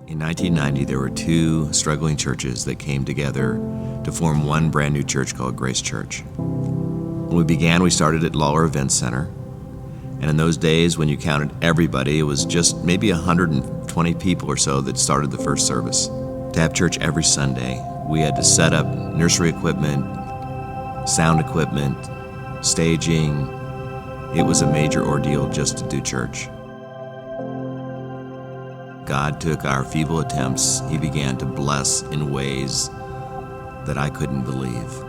In 1990, there were two struggling churches that came together to form one brand new church called Grace Church. When we began, we started at Lawler Event Center. And in those days, when you counted everybody, it was just maybe 120 people or so that started the first service. To have church every Sunday, we had to set up nursery equipment, sound equipment, staging. It was a major ordeal just to do church. God took our feeble attempts. He began to bless in ways that I couldn't believe.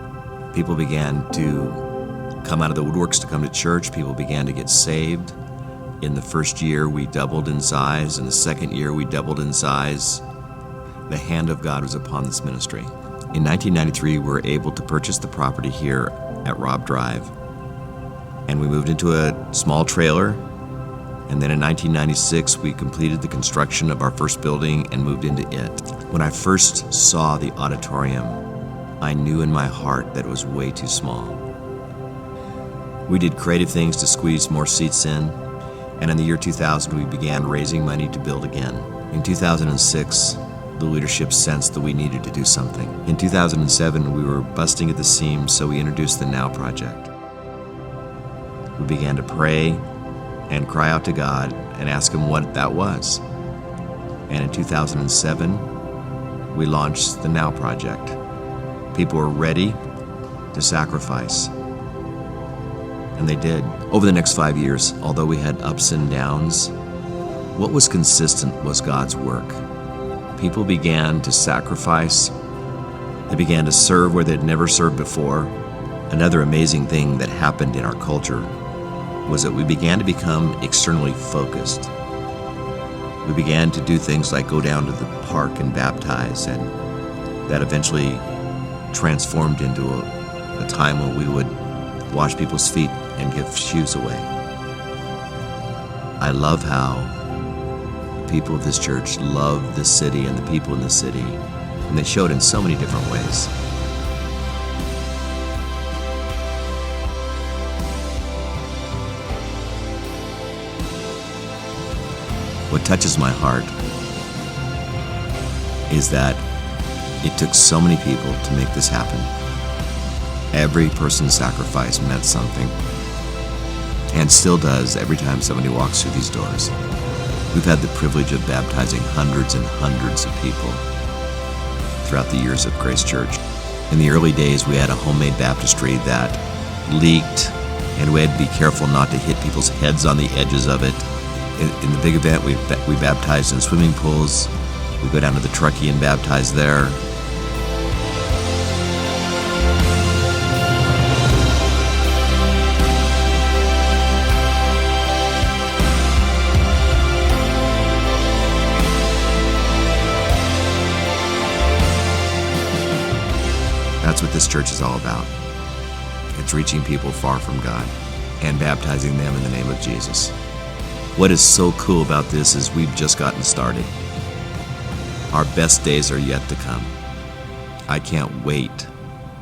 People began to come out of the woodworks to come to church. People began to get saved. In the first year, we doubled in size. In the second year, we doubled in size. The hand of God was upon this ministry. In 1993, we were able to purchase the property here at Robb Drive. And we moved into a small trailer. And then in 1996, we completed the construction of our first building and moved into it. When I first saw the auditorium, I knew in my heart that it was way too small. We did creative things to squeeze more seats in, and in the year 2000, we began raising money to build again. In 2006, the leadership sensed that we needed to do something. In 2007, we were busting at the seams, so we introduced the Now Project. We began to pray and cry out to God and ask Him what that was. And in 2007, we launched the Now Project. People were ready to sacrifice, and they did. Over the next 5 years, although we had ups and downs, what was consistent was God's work. People began to sacrifice. They began to serve where they'd never served before. Another amazing thing that happened in our culture was that we began to become externally focused. We began to do things like go down to the park and baptize, and that eventually transformed into a time when we would wash people's feet and give shoes away. I love how people of this church love this city and the people in the city, and they show it in so many different ways. What touches my heart is that it took so many people to make this happen. Every person's sacrifice meant something, and still does every time somebody walks through these doors. We've had the privilege of baptizing hundreds and hundreds of people throughout the years of Grace Church. In the early days, we had a homemade baptistry that leaked, and we had to be careful not to hit people's heads on the edges of it. In the big event, we baptized in swimming pools. We go down to the Truckee and baptize there. That's what this church is all about. It's reaching people far from God and baptizing them in the name of Jesus. What is so cool about this is we've just gotten started. Our best days are yet to come. I can't wait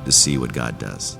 to see what God does.